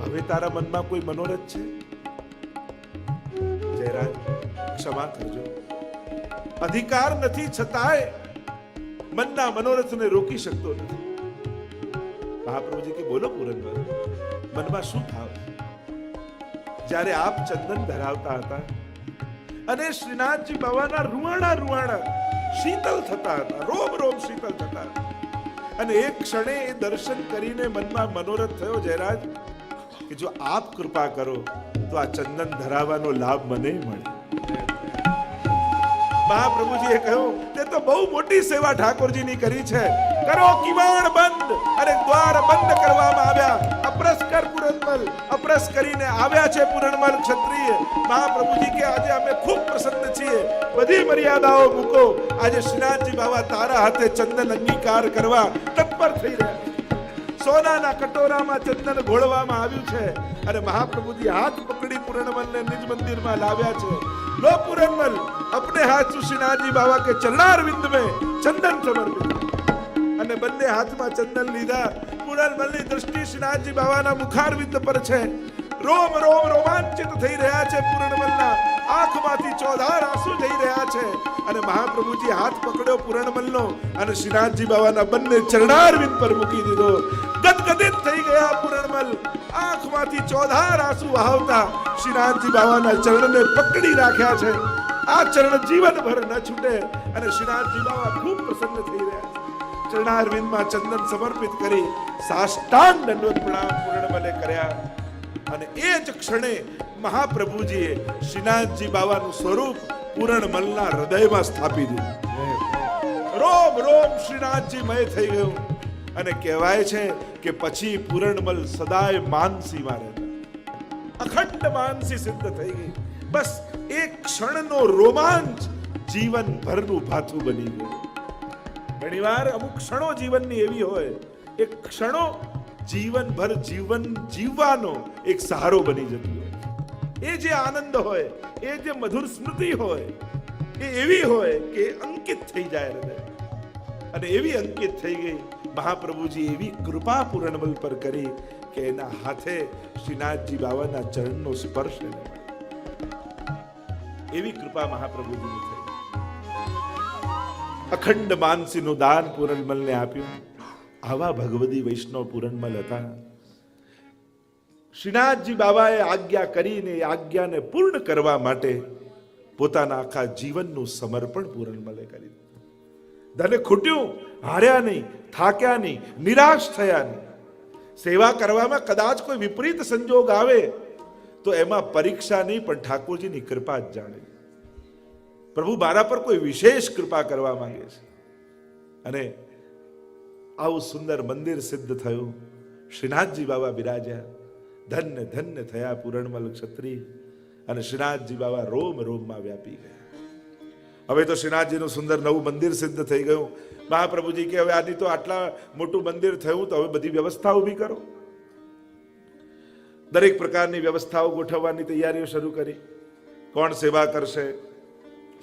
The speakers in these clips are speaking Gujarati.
હવે તારા મનમાં કોઈ મનોરથ છે? જયરાજ, ક્ષમા કરજો, અધિકાર નથી છતાંય મનના મનોરથને રોકી શકતો નથી. મહાપ્રભુજી કે બોલો પૂરણવલ, મનમાં શું ભાવ? જ્યારે આપ ચંદન ધરાવતા હતા અને શ્રીનાથજી બાવાના રૂવાણા શીતલ થતા હતા, રોમ રોમ શીતલ થતા હતા, અને એક ક્ષણે એ દર્શન કરીને મનમાં મનોરથ થયો જયરાજ કે જો આપ કૃપા કરો તો આ ચંદન ધરાવવાનો લાભ મને મળે. મહાપ્રભુજીએ કહ્યું, તે તો બહુ મોટી સેવા ઠાકોરજીની કરી છે. કરો કિવાણ બંધ, અને દ્વાર બંધ કરવામાં આવ્યા. અપરસ કર પૂરણમલ, અપરસ કરીને આવ્યા છે પૂરણમલ ક્ષત્રિય. મહાપ્રભુજી કે આજે અમે ખૂબ પ્રસન્ન છીએ, બધી મર્યાદાઓ મૂકો, આજે શ્રીનાથજી બાવા તારા હાથે ચંદન અંગીકાર કરવા તત્પર થઈ રહ્યા. સોનાના કટોરામાં ચંદન ઘોળવામાં આવ્યું છે અને મહાપ્રભુજી હાથ પકડી પૂરણમલને નિજ મંદિરમાં લાવ્યા છે. લો पूरणमल, अपने हाथ से श्रीनाथजी बाबा के चरणारविंद में चंदन समर्पित. અને બંને હાથમાં ચંદન લીધા. પૂરણમલની દ્રષ્ટિ શ્રીનાથજી બાબાના મુખારવિંદ પર છે. રોમ રોમ રોમાંચિત થઈ રહ્યા છે. પૂરણમલના આંખમાંથી ચોધાર આંસુ જઈ રહ્યા છે. અને મહાપ્રભુજી હાથ પકડ્યો પૂરણમલનો અને શ્રીનાથજી બાબાના બંને ચરણારવિંદ પર મૂકી દીધો. ગદગદિત થઈ ગયા પૂરણમલ. આંખમાંથી ચોધાર આંસુ વહાવતા શ્રીનાથજી બાબાના ચરણને પકડી રાખ્યા છે. આ ચરણ જીવનભર ન છૂટે. અને શ્રીનાથજી બાબા ખૂબ પ્રસન્ન થઈ રહ્યા છે. ચરણારવિંદમાં ચંદન સમર્પિત કરી સાષ્ટાંગ દંડવત પ્રણામ પૂરણમલે કર્યા. અને એ જ ક્ષણે મહાપ્રભુજીએ શ્રીનાથજી બાબાનું સ્વરૂપ પૂરણમલના હૃદયમાં સ્થાપી દીધું. રોમ રોમ શ્રીનાથજી મય થઈ ગયું. અને કહેવાય છે કે પછી પૂરણમલ સદાય માનસીમાં રહેતા. અખંડ માનસી સિદ્ધ થઈ ગઈ. બસ એક ક્ષણનો રોમાંચ જીવનભરનું ભાથું બની ગયું. ઘણીવાર અમુક ક્ષણો જીવનની એવી હોય, એક ક્ષણો જીવનભર જીવન જીવવાનો એક સહારો બની જતી હોય. એ જે આનંદ હોય, એ જે મધુર સ્મૃતિ હોય, એ એવી હોય કે અંકિત થઈ જાય હૃદય. અને એવી અંકિત થઈ ગઈ. મહાપ્રભુજી એવી કૃપા પૂરણમલ પર કરી કે એના હાથે શ્રીનાથજી બાબાના ચરણનો સ્પર્શ એને મળ્યો. એવી કૃપા મહાપ્રભુજીની થઈ. અખંડ માનસીનું દાન પૂરણમલને આપ્યું. આવા ભગવદી વૈષ્ણવ પૂરણમલ હતા. શ્રીનાથજી બાબાએ આજ્ઞા કરીને આજ્ઞાને પૂર્ણ કરવા માટે પોતાના આખા જીવનનું સમર્પણ પૂરણમલે કરી. ધને ખૂટ્યું, હાર્યા નહીં, થાક્યા નહીં, નિરાશ થયા નહીં. સેવા કરવામાં કદાચ કોઈ વિપરીત સંજોગ આવે તો એમાં પરીક્ષા નહીં, પણ ઠાકોરજીની કૃપા જ જાણે. પ્રભુ મારા પર કોઈ વિશેષ કૃપા કરવા માંગે છે. અને આવું સુંદર મંદિર સિદ્ધ થયું. શ્રીનાથજી બાબા બિરાજ્યા. ધન્ય ધન્ય થયા પૂરણમલ ક્ષત્રિય. અને શ્રીનાથજી બાબા રોમ રોમમાં વ્યાપી ગયા. હવે તો શ્રીનાથજીનું સુંદર નવું મંદિર સિદ્ધ થઈ ગયું. મહાપ્રભુજી કે હવે આની તો આટલા મોટું મંદિર થયું, તો હવે બધી વ્યવસ્થા ઊભી કરો. દરેક પ્રકારની વ્યવસ્થાઓ ગોઠવવાની તૈયારીઓ શરૂ કરી. કોણ સેવા કરશે,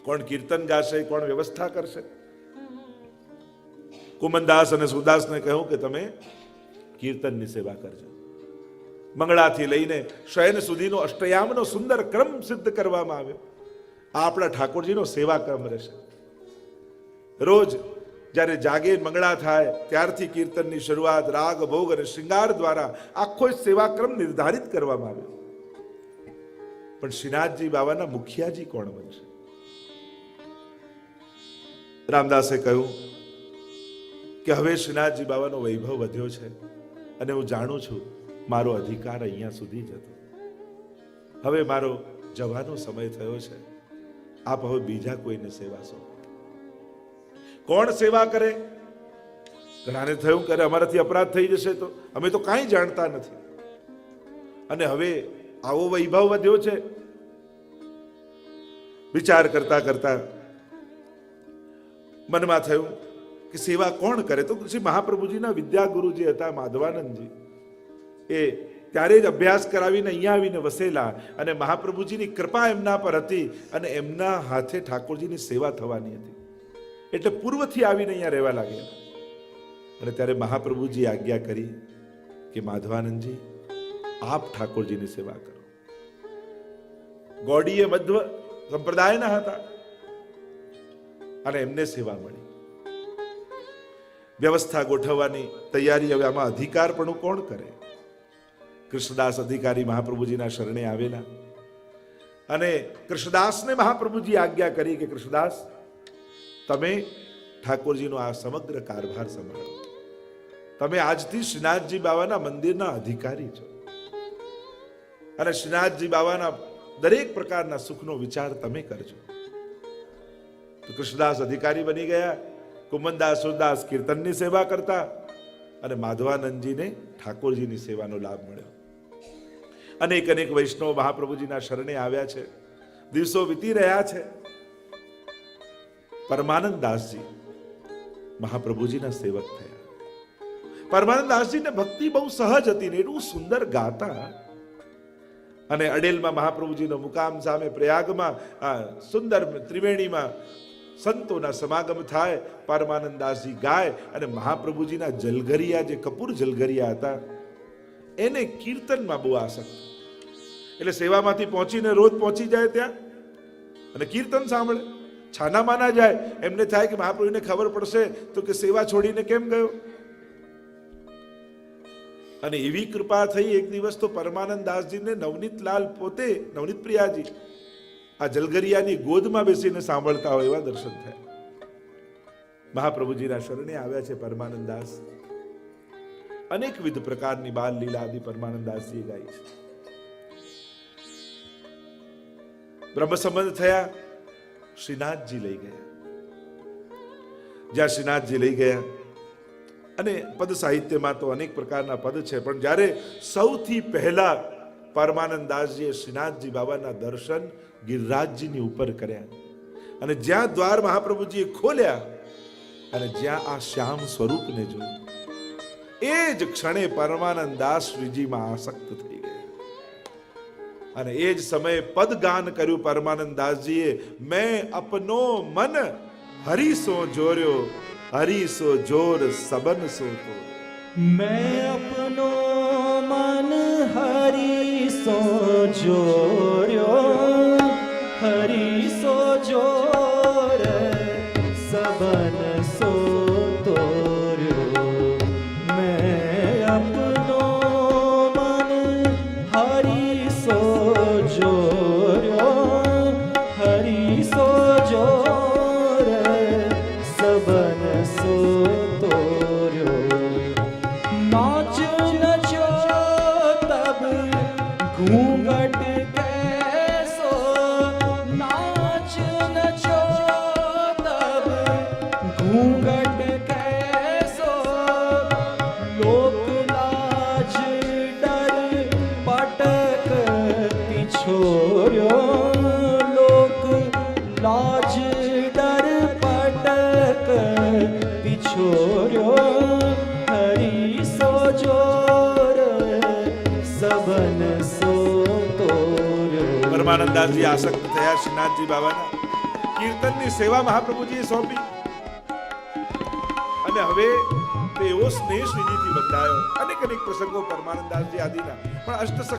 કોણ કીર્તન ગાશે, કોણ વ્યવસ્થા કરશે. કુમનદાસ અને સુદાસને કહ્યું કે તમે કીર્તનની સેવા કરજો. મંગળાથી લઈને શયન સુધીનો અષ્ટયામનો સુંદર ક્રમ સિદ્ધ કરવામાં આવ્યો. આ આપણા ઠાકોરજીનો સેવા ક્રમ રહેશે. રોજ જ્યારે જાગે મંગળા થાય ત્યારથી કીર્તનની શરૂઆત રાગ ભોગ અને શૃંગાર દ્વારા આખો સેવાક્રમ નિર્ધારિત કરવામાં આવ્યો. પણ શ્રીનાથજી બાબાના મુખિયાજી કોણ બનશે? રામદાસે કહ્યું કે હવે શ્રીનાથજી બાબાનો વૈભવ વધ્યો છે અને હું જાણું છું મારો અધિકાર અહીંયા સુધી જ હતો. હવે મારો જવાનો સમય થયો છે. આપ હવે બીજા કોઈને સેવા સોંપો. કોણ સેવા કરે? ઘણાને થયું કે અમારાથી અપરાધ થઈ જશે તો અમે તો કાંઈ જાણતા નથી. અને હવે આવો વૈભવ વધ્યો છે. વિચાર કરતા કરતા મનમાં થયું કે સેવા કોણ કરે? તો શ્રી મહાપ્રભુજીના વિદ્યાગુરુ જે હતા માધવાનંદજી, એ ત્યારે જ અભ્યાસ કરાવીને અહીંયા આવીને વસેલા. અને મહાપ્રભુજીની કૃપા એમના પર હતી અને એમના હાથે ઠાકોરજીની સેવા થવાની હતી. એટલે પૂર્વથી આવીને અહીંયા રહેવા લાગ્યા. અને ત્યારે મહાપ્રભુજી આજ્ઞા કરી કે માધવાનંદજી આપ ઠાકોરજીની સેવા કરો. ગોડીએ મધ્વ સંપ્રદાયના હતા અને એમને સેવા મળી. વ્યવસ્થા ગોઠવવાની તૈયારી હવે આમાં અધિકારપણું કોણ કરે? કૃષ્ણદાસ અધિકારી મહાપ્રભુજીના શરણે આવેલા અને કૃષ્ણદાસને મહાપ્રભુજી આજ્ઞા કરી કે કૃષ્ણદાસ, તમે ઠાકોરજીનો આ સમગ્ર કારભાર સંભાળો. તમે આજથી શ્રીનાથજી બાવાના મંદિરના અધિકારી છો અને શ્રીનાથજી બાવાના દરેક પ્રકારના સુખનો વિચાર તમે કરજો. તો કૃષ્ણદાસ અધિકારી બની ગયા. કુમનદાસ સુરદાસ કીર્તનની સેવા કરતા અને માધવાનંદજીને ઠાકોરજીની સેવાનો લાભ મળ્યો. અનેક અનેક વૈષ્ણવ મહાપ્રભુજીના શરણે આવ્યા છે. દિવસો વીતી રહ્યા છે. પરમાનંદ દાસજી મહાપ્રભુજીના સેવક થયા. પરમાનંદ દાસજીને ભક્તિ બહુ સહજ હતી ને એટલું સુંદર ગાતા. અને અડેલમાં મહાપ્રભુજીનો મુકામ સામે પ્રયાગમાં સુંદર ત્રિવેણીમાં સંતોના સમાગમ થાય. પરમાનંદ દાસજી ગાય અને મહાપ્રભુજીના જલઘરિયા, જે કપૂર જલઘરિયા હતા, એને કીર્તનમાં બહુ આસક્ત. એટલે સેવામાંથી પહોંચીને રોજ પહોંચી જાય ત્યાં અને કીર્તન સાંભળે. છાના માના જાય. એમને થાય કે મહાપ્રભુને ખબર પડશે તો કે સેવા છોડીને કેમ ગયો. અને એવી કૃપા થઈ, એક દિવસ તો પરમાનંદ દાસજીને નવનીતલાલ પોતે, નવનીત પ્રિયાજી, આ જલગરિયાની ગોદમાં બેસીને સાંભળતા હોય એવા દર્શન થયા. મહાપ્રભુજીના શરણે આવ્યા છે પરમાનંદ દાસ. અનેકવિધ પ્રકારની બાલ લીલા આદિ પરમાનંદ દાસજીએ ગાઈ છે. બ્રહ્મ સંબંધ થયા. શ્રીનાથજી લઈ ગયા. જ્યાં શ્રીનાથજી લઈ ગયા, અને પદ સાહિત્યમાં તો અનેક પ્રકારના પદ છે, પણ જ્યારે સૌથી પહેલા પરમાનંદ દાસજીએ શ્રીનાથજી બાબાના દર્શન ગિરિરાજજીની ઉપર કર્યા અને જ્યાં દ્વાર મહાપ્રભુજીએ ખોલ્યા અને જ્યાં આ શ્યામ સ્વરૂપને જોયું, એ જ ક્ષણે પરમાનંદ દાસ શ્રીજીમાં આસક્ત થઈ ગયા. અને એ જ સમયે પદ ગાન કર્યું પરમાનંદ દાસજીએ, મેં અપનો મન હરિસો જોર્યો, હરિસો જોર સબન સો તો. मैं अपनो मन हरिसो जोर्यो, हरिसो जोर सबन सो तोर्यो. मैं अपनो मन हरिसो जोर्यो, हरिसो जोर सबन सो तोर्यो. नाच नचो तब घूंघट कैसो, नाच नचो तब घूंघट कैसो. लोक लाज डर पटक छोर्यो, लोक लाज डर पटक छोर्यो. हरिसो जोर सबन सो तोर्यो. પરમાનંદ દાસજી આસક્ત થયા શ્રીનાથજી બાબાના. કીર્તનની સેવા મહાપ્રભુજીએ સોંપી અને હવે તે એવો સ્નેહ શ્રીજીથી બંધાયો. અનેક અનેક પ્રસંગો પરમાનંદ દાસજી આદિના, પણ અષ્ટ